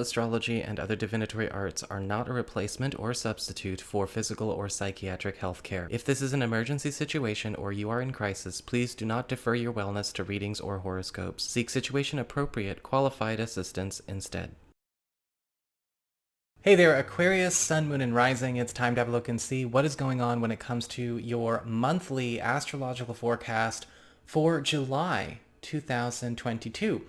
astrology, and other divinatory arts are not a replacement or substitute for physical or psychiatric health care. If this is an emergency situation or you are in crisis, please do not defer your wellness to readings or horoscopes. Seek situation-appropriate, qualified assistance instead. Hey there, Aquarius, Sun, Moon, and Rising. It's time to have a look and see what is going on when it comes to your monthly astrological forecast for July 2022.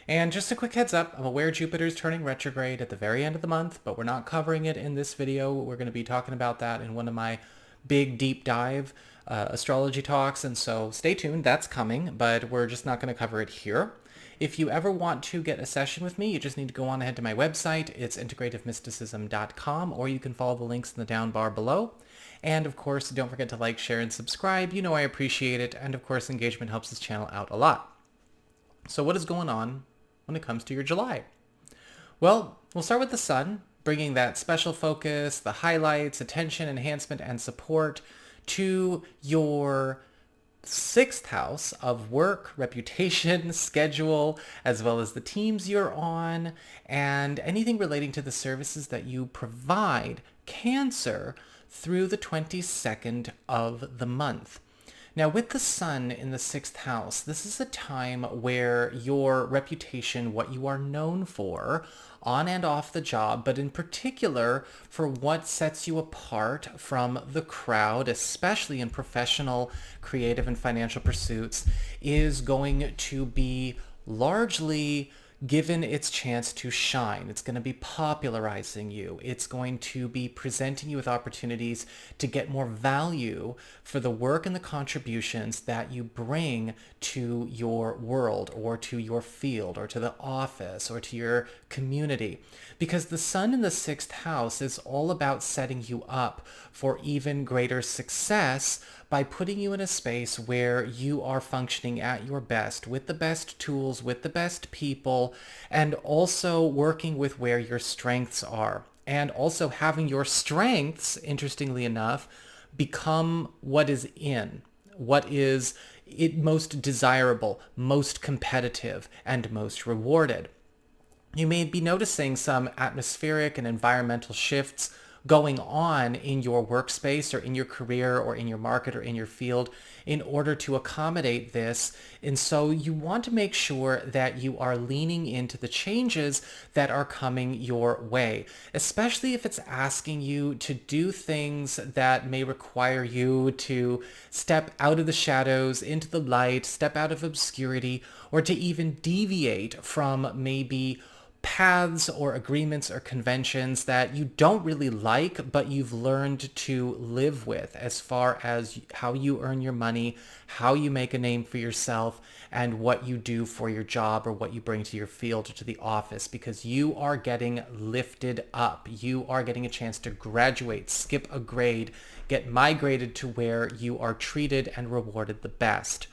And just a quick heads up, I'm aware Jupiter's turning retrograde at the very end of the month, but we're not covering it in this video. We're going to be talking about that in one of my big deep dive astrology talks, and so stay tuned, that's coming, but we're just not going to cover it here. If you ever want to get a session with me, you just need to go on ahead to my website. It's integrativemysticism.com, or you can follow the links in the down bar below. And of course, don't forget to like, share, and subscribe. You know I appreciate it, and of course, engagement helps this channel out a lot. So what is going on when it comes to your July? Well, we'll start with the sun, bringing that special focus, the highlights, attention, enhancement, and support to your 6th house of work, reputation, schedule, as well as the teams you're on, and anything relating to the services that you provide, Cancer, through the 22nd of the month. Now, with the sun in the 6th house, this is a time where your reputation, what you are known for, on and off the job, but in particular for what sets you apart from the crowd, especially in professional, creative, and financial pursuits, is going to be largely given its chance to shine. It's going to be popularizing you. It's going to be presenting you with opportunities to get more value for the work and the contributions that you bring to your world or to your field or to the office or to your community. Because the sun in the 6th house is all about setting you up for even greater success by putting you in a space where you are functioning at your best, with the best tools, with the best people, and also working with where your strengths are. And also having your strengths, interestingly enough, become what is in, what is most desirable, most competitive, and most rewarded. You may be noticing some atmospheric and environmental shifts going on in your workspace or in your career or in your market or in your field in order to accommodate this. And so you want to make sure that you are leaning into the changes that are coming your way, especially if it's asking you to do things that may require you to step out of the shadows into the light, step out of obscurity, or to even deviate from maybe paths or agreements or conventions that you don't really like, but you've learned to live with as far as how you earn your money, how you make a name for yourself, and what you do for your job or what you bring to your field or to the office, because you are getting lifted up. You are getting a chance to graduate, skip a grade, get migrated to where you are treated and rewarded the best.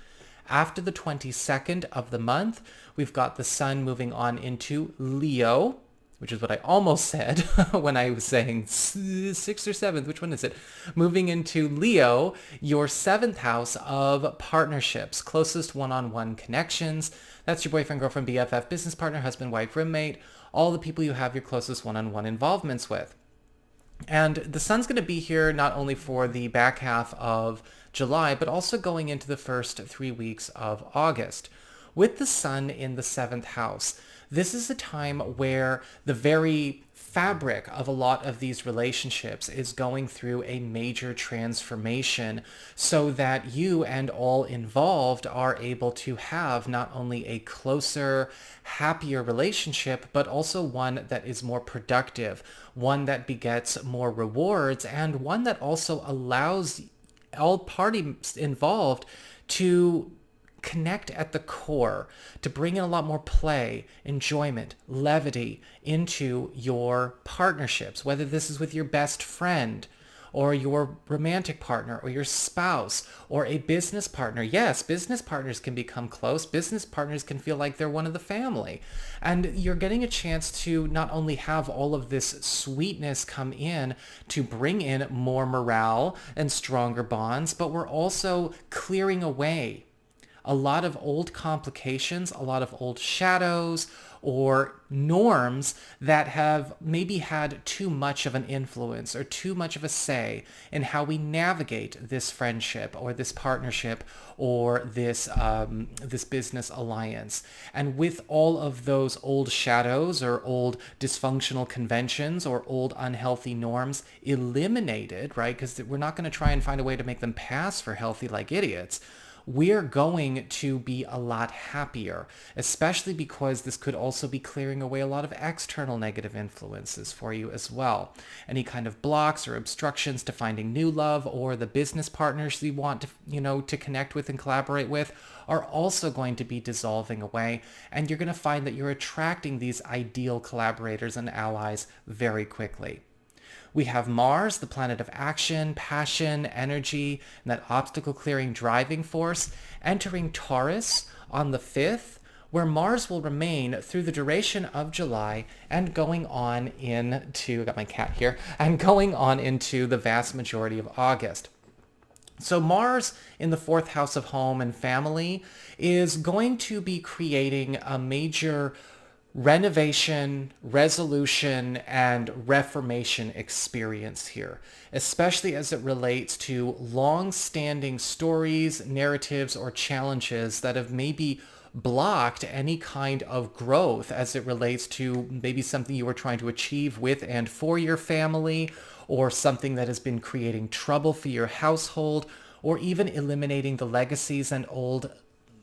After the 22nd of the month, we've got the sun moving on into Leo, which is what I almost said when I was saying 6th or 7th. Which one is it? Moving into Leo, your 7th house of partnerships, closest one-on-one connections. That's your boyfriend, girlfriend, BFF, business partner, husband, wife, roommate, all the people you have your closest one-on-one involvements with. And the sun's going to be here not only for the back half of July, but also going into the first 3 weeks of August. With the sun in the 7th house, this is a time where the very fabric of a lot of these relationships is going through a major transformation so that you and all involved are able to have not only a closer, happier relationship, but also one that is more productive, one that begets more rewards, and one that also allows all parties involved to connect at the core, to bring in a lot more play, enjoyment, levity into your partnerships, whether this is with your best friend or your romantic partner or your spouse or a business partner. Yes, business partners can become close. Business partners can feel like they're one of the family. And you're getting a chance to not only have all of this sweetness come in to bring in more morale and stronger bonds, but we're also clearing away a lot of old complications, a lot of old shadows or norms that have maybe had too much of an influence or too much of a say in how we navigate this friendship or this partnership or this business alliance. And with all of those old shadows or old dysfunctional conventions or old unhealthy norms eliminated, right? Because we're not going to try and find a way to make them pass for healthy like idiots. We're going to be a lot happier, especially because this could also be clearing away a lot of external negative influences for you as well. Any kind of blocks or obstructions to finding new love or the business partners you want to connect with and collaborate with are also going to be dissolving away, and you're going to find that you're attracting these ideal collaborators and allies very quickly. We have Mars, the planet of action, passion, energy, and that obstacle-clearing driving force, entering Taurus on the 5th, where Mars will remain through the duration of July and going on into, I got my cat here, and going on into the vast majority of August. So Mars in the 4th house of home and family is going to be creating a major renovation, resolution, and reformation experience here, especially as it relates to long-standing stories, narratives, or challenges that have maybe blocked any kind of growth as it relates to maybe something you were trying to achieve with and for your family, or something that has been creating trouble for your household, or even eliminating the legacies and old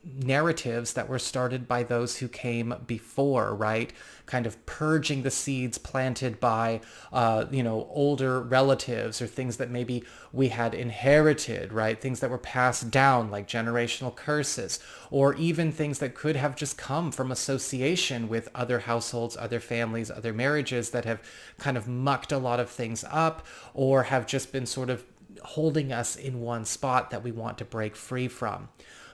narratives that were started by those who came before, right? Kind of purging the seeds planted by, older relatives or things that maybe we had inherited, right? Things that were passed down like generational curses, or even things that could have just come from association with other households, other families, other marriages that have kind of mucked a lot of things up or have just been sort of holding us in one spot that we want to break free from.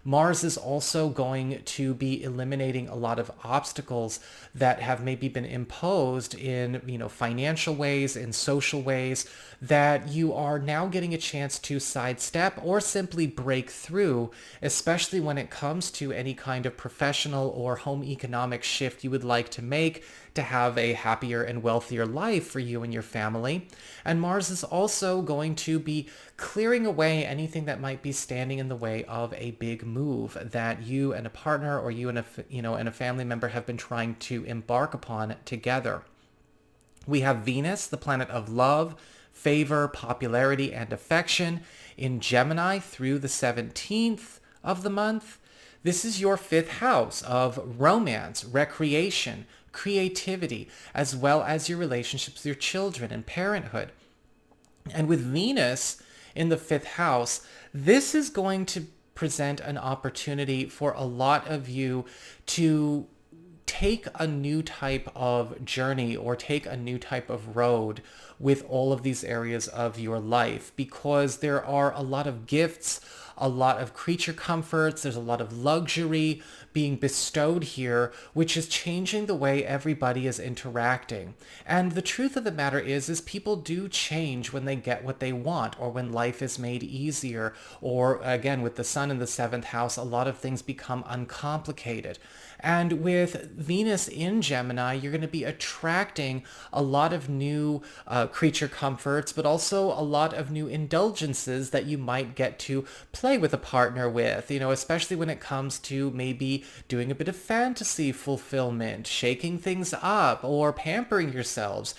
Mars is also going to be eliminating a lot of obstacles that have maybe been imposed in, financial ways, in social ways, that you are now getting a chance to sidestep or simply break through, especially when it comes to any kind of professional or home economic shift you would like to make to have a happier and wealthier life for you and your family. And Mars is also going to be clearing away anything that might be standing in the way of a big move that you and a partner or you and a family member have been trying to embark upon together. We have Venus, the planet of love, favor, popularity, and affection in Gemini through the 17th of the month. This is your 5th house of romance, recreation, creativity, as well as your relationships with your children and parenthood. And with Venus in the 5th house, this is going to present an opportunity for a lot of you to take a new type of journey or take a new type of road with all of these areas of your life, because there are a lot of gifts, a lot of creature comforts, there's a lot of luxury being bestowed here, which is changing the way everybody is interacting. And the truth of the matter is people do change when they get what they want or when life is made easier, or again, with the sun in the 7th house, a lot of things become uncomplicated. And with Venus in Gemini, you're going to be attracting a lot of new creature comforts, but also a lot of new indulgences that you might get to play with a partner with, especially when it comes to maybe doing a bit of fantasy fulfillment, shaking things up, or pampering yourselves.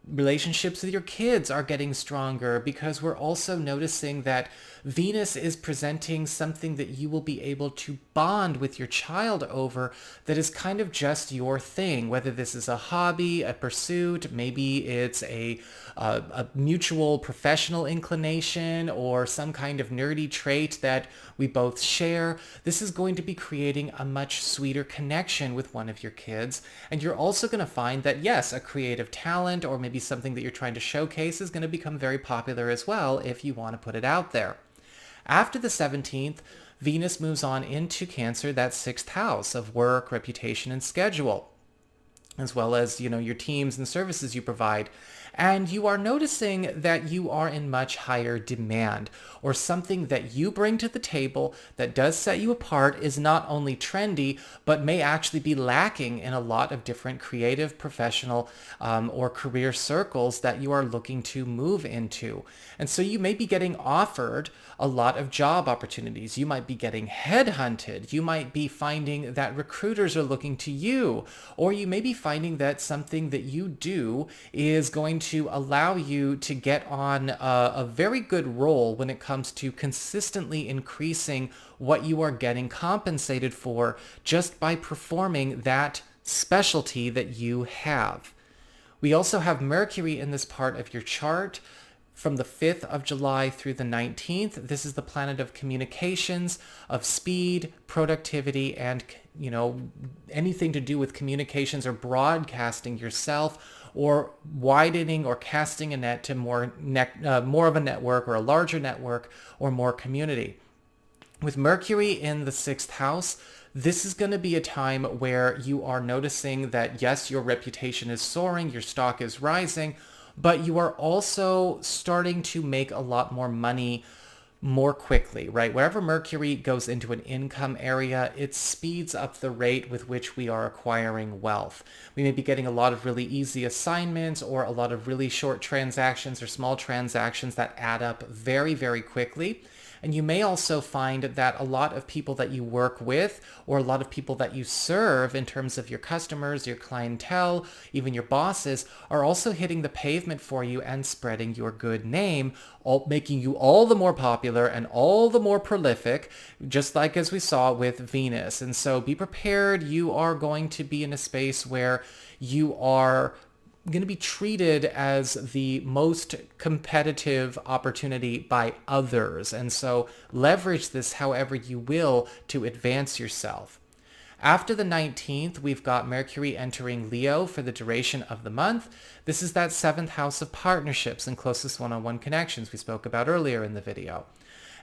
Relationships with your kids are getting stronger because we're also noticing that Venus is presenting something that you will be able to bond with your child over that is kind of just your thing, whether this is a hobby, a pursuit, maybe it's a mutual professional inclination or some kind of nerdy trait that we both share. This is going to be creating a much sweeter connection with one of your kids. And you're also going to find that, yes, a creative talent or maybe something that you're trying to showcase is going to become very popular as well if you want to put it out there. After the 17th, Venus moves on into Cancer, that 6th house of work, reputation, and schedule, as well as, your teams and services you provide. And you are noticing that you are in much higher demand, or something that you bring to the table that does set you apart is not only trendy, but may actually be lacking in a lot of different creative, professional, or career circles that you are looking to move into. And so you may be getting offered a lot of job opportunities. You might be getting headhunted. You might be finding that recruiters are looking to you, or you may be finding that something that you do is going to allow you to get on a very good role when it comes to consistently increasing what you are getting compensated for just by performing that specialty that you have. We also have Mercury in this part of your chart from the 5th of July through the 19th. This is the planet of communications, of speed, productivity, and anything to do with communications or broadcasting yourself, or widening or casting a net to more of a network, or a larger network, or more community. With Mercury in the 6th house, this is going to be a time where you are noticing that, yes, your reputation is soaring, your stock is rising, but you are also starting to make a lot more money more quickly, right? Wherever Mercury goes into an income area, it speeds up the rate with which we are acquiring wealth. We may be getting a lot of really easy assignments, or a lot of really short transactions or small transactions that add up very, very quickly. And you may also find that a lot of people that you work with, or a lot of people that you serve in terms of your customers, your clientele, even your bosses, are also hitting the pavement for you and spreading your good name, making you all the more popular and all the more prolific, just like as we saw with Venus. And so be prepared. You are going to be in a space where you are going to be treated as the most competitive opportunity by others. And so leverage this however you will to advance yourself. After the 19th, we've got Mercury entering Leo for the duration of the month. This is that 7th house of partnerships and closest one-on-one connections we spoke about earlier in the video.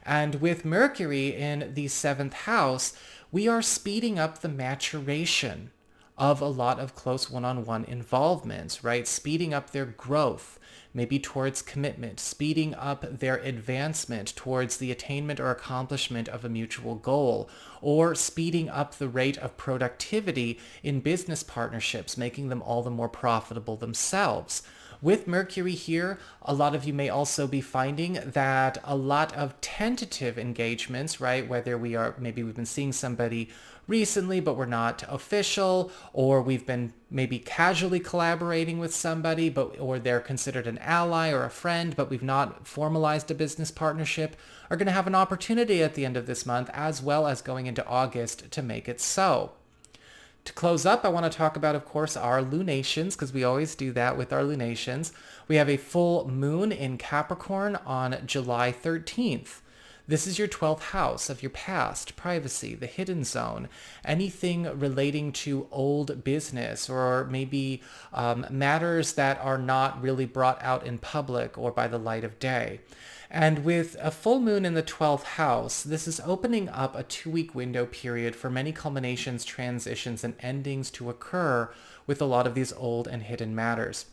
And with Mercury in the 7th house, we are speeding up the maturation of a lot of close one-on-one involvements, right? Speeding up their growth, maybe towards commitment, speeding up their advancement towards the attainment or accomplishment of a mutual goal, or speeding up the rate of productivity in business partnerships, making them all the more profitable themselves. With Mercury here, a lot of you may also be finding that a lot of tentative engagements, right? Whether maybe we've been seeing somebody recently, but we're not official, or we've been maybe casually collaborating with somebody, or they're considered an ally or a friend, but we've not formalized a business partnership, are going to have an opportunity at the end of this month, as well as going into August, to make it so. To close up, I want to talk about, of course, our lunations, because we always do that with our lunations. We have a full moon in Capricorn on July 13th. This is your 12th house of your past, privacy, the hidden zone, anything relating to old business, or maybe matters that are not really brought out in public or by the light of day. And with a full moon in the 12th house, this is opening up a 2-week window period for many culminations, transitions, and endings to occur with a lot of these old and hidden matters.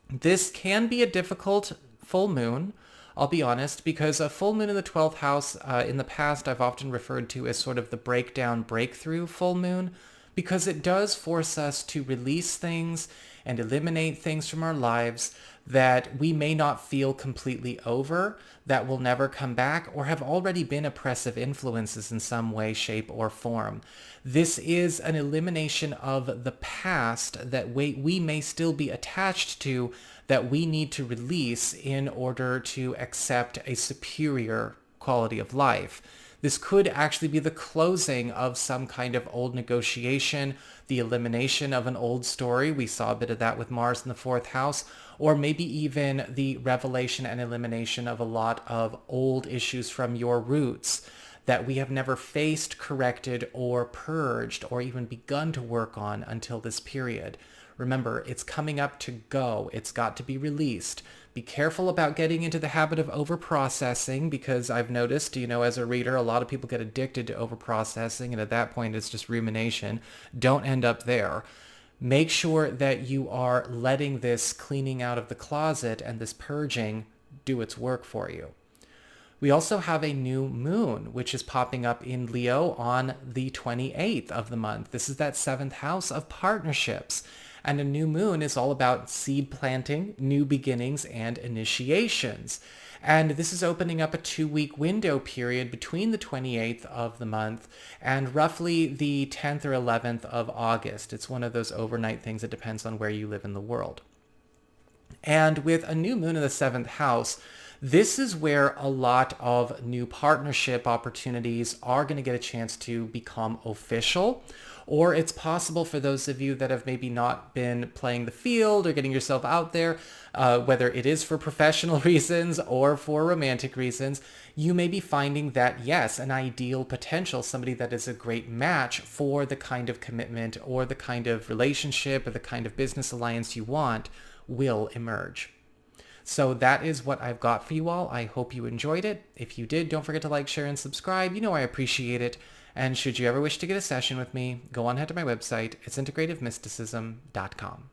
This can be a difficult full moon, I'll be honest, because a full moon in the 12th house, in the past, I've often referred to as sort of the breakdown, breakthrough full moon, because it does force us to release things and eliminate things from our lives that we may not feel completely over, that will never come back, or have already been oppressive influences in some way, shape, or form. This is an elimination of the past that we may still be attached to, that we need to release in order to accept a superior quality of life. This could actually be the closing of some kind of old negotiation, the elimination of an old story. We saw a bit of that with Mars in the 4th house, or maybe even the revelation and elimination of a lot of old issues from your roots that we have never faced, corrected, or purged, or even begun to work on until this period. Remember, it's coming up to go. It's got to be released. Be careful about getting into the habit of overprocessing, because I've noticed, as a reader, a lot of people get addicted to overprocessing, and at that point it's just rumination. Don't end up there. Make sure that you are letting this cleaning out of the closet and this purging do its work for you. We also have a new moon, which is popping up in Leo on the 28th of the month. This is that 7th house of partnerships. And a new moon is all about seed planting, new beginnings, and initiations. And this is opening up a 2-week window period between the 28th of the month and roughly the 10th or 11th of August. It's one of those overnight things that depends on where you live in the world. And with a new moon in the 7th house, this is where a lot of new partnership opportunities are going to get a chance to become official. Or it's possible for those of you that have maybe not been playing the field or getting yourself out there, whether it is for professional reasons or for romantic reasons, you may be finding that, yes, an ideal potential, somebody that is a great match for the kind of commitment or the kind of relationship or the kind of business alliance you want will emerge. So that is what I've got for you all. I hope you enjoyed it. If you did, don't forget to like, share, and subscribe. You know I appreciate it. And should you ever wish to get a session with me, go on ahead to my website. It's integrativemysticism.com.